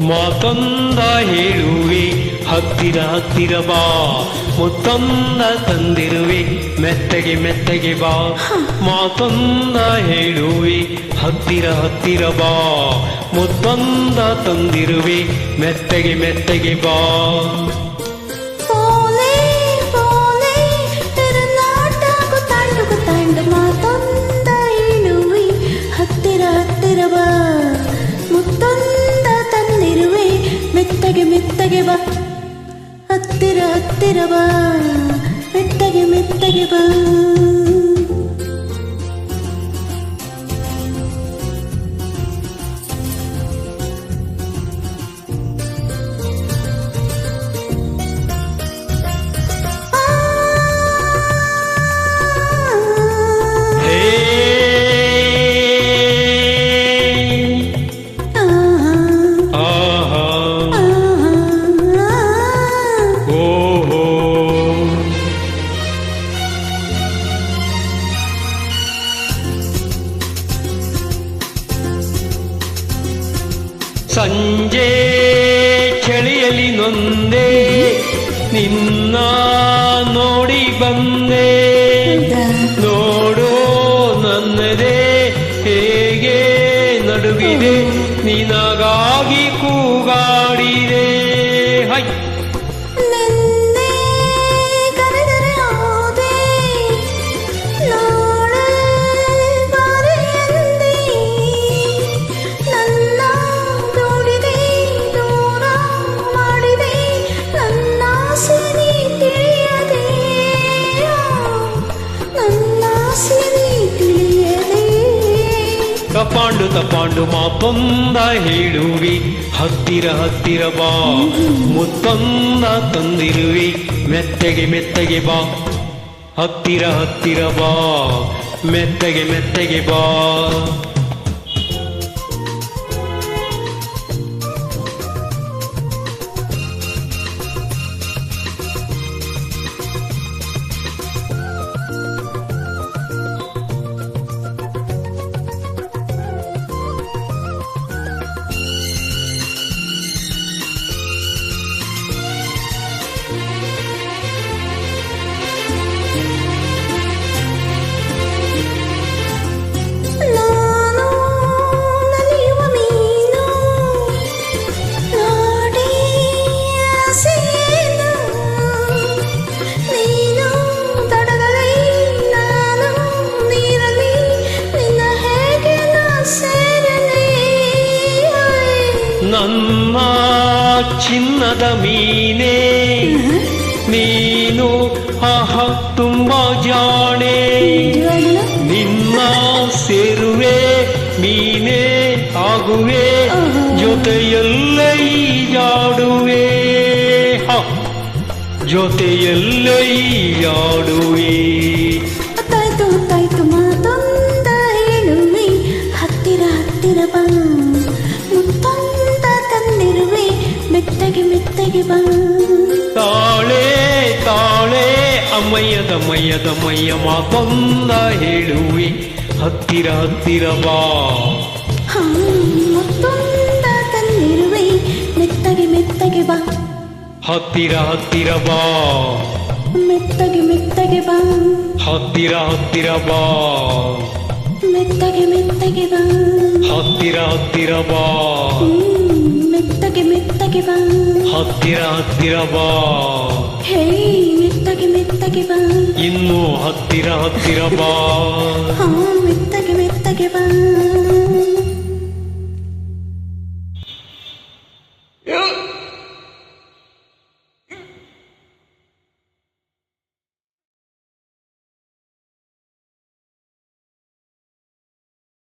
ಮಾತೊಂದ ಹೇಳುವೆ ಹತ್ತಿರ ಹತ್ತಿರ ಬಾ, ಮುತ್ತೊಂದ ತಂದಿರುವೆ ಮೆತ್ತಗೆ ಮೆತ್ತಗೆ ಬಾ. ಮಾತೊಂದ ಹೇಳುವೆ ಹತ್ತಿರ ಹತ್ತಿರ ಬಾ, ಮುತ್ತೊಂದ ತಂದಿರುವೆ ಮೆತ್ತಗೆ ಮೆತ್ತಗೆ ಬಾ. ಮಾತೊಂದ ಹೇಳುವೆ ಹತ್ತಿರ ಹತ್ತಿರ ಬಾ, ಮುತ್ತೊಂದ ತಂದಿರುವೆ ಮೆತ್ತಗೆ ಮೆತ್ತಗೆ ಬಾ. ಹತ್ತಿರ ಹತ್ತಿರ ಬಾ, ಮೆತ್ತಗೆ ಮೆತ್ತಗೆ ಬಾ. ಸಂಜೆ ಚಳಿಯಲ್ಲಿ ನೊಂದೆ ನಿನ್ನ ನೋಡಿ ಬಂದೆ, ನೋಡೋ ನನ್ನದೇ ಹೇಗೆ ನಡುಗಿದೆ, ನಿನಗಾಗಿ ಕೂಗಾಡಿದೆ. ಹೈ ತಪಾಂಡು ತಪಾಂಡು ಮಾತೊಂದ ಹೇಳುವಿ ಹತ್ತಿರ ಹತ್ತಿರ ಬಾ, ಮುತ್ತೊಂದ ತಂದಿರುವಿ ಮೆತ್ತಗೆ ಮೆತ್ತಗೆ ಬಾ. ಹತ್ತಿರ ಹತ್ತಿರ ಬಾ, ಮೆತ್ತಗೆ ಮೆತ್ತಗೆ ಬಾ. ನನ್ನ ಚಿನ್ನದ ಮೀನೇ ನೀನು, ಆಹ ತುಂಬ ಜಾಣೆ, ನಿನ್ನ ಸೇರುವೆ ಮೀನೇ ಆಗುವೆ, ಜೊತೆಯಲ್ಲೇ ಈಜಾಡುವೆ, ಜೊತೆಯಲ್ಲೇ ಈಜಾಡುವೆ. ತಾಯ್ತು ತಾಯ್ತು ಮಾತೊಂದ ಹೇಳುವೆ ಹತ್ತಿರ ಹತ್ತಿರ ಬಾ, ಮುತ್ತೊಂದ ತಂದಿರುವೆ ಮೆತ್ತಗೆ ಮೆತ್ತಗೆ ಬಾ. ತಾಳೆ ತಾಳೆ ಅಮ್ಮಯ್ಯದ ಮಯ್ಯದ ಮಯ್ಯ ಮಾತೊಂದ ಹೇಳುವೆ ಹತ್ತಿರ ಹತ್ತಿರ ಬಾ. ಮುತ್ತೊಂದ ತಂದಿರುವೆ ಮೆತ್ತಗೆ ಮೆತ್ತಗೆ ಬಾ. ಹತ್ತಿರ ಹತ್ತಿರ ಬಾ, ಮೆತ್ತಗೆ ಮೆತ್ತಗೆ ಬಾ. ಹತ್ತಿರ ಹತ್ತಿರ ಬಾ, ಮೆತ್ತಗೆ ಮೆತ್ತಗೆ ಬಾ. ಹತ್ತಿರ ಹತ್ತಿರ ಬಾ, ಮೆತ್ತಗೆ ಮೆತ್ತಗೆ ಬಾ. ಹತ್ತಿರ ಹತ್ತಿರ ಬಾ. ಹೇ ಮೆತ್ತಗೆ ಮೆತ್ತಗೆ ಬಾ. ಇನ್ನು ಹತ್ತಿರ ಹತ್ತಿರ ಬಾ. ಮೆತ್ತಗೆ ಮೆತ್ತಗೆ ಬಾ.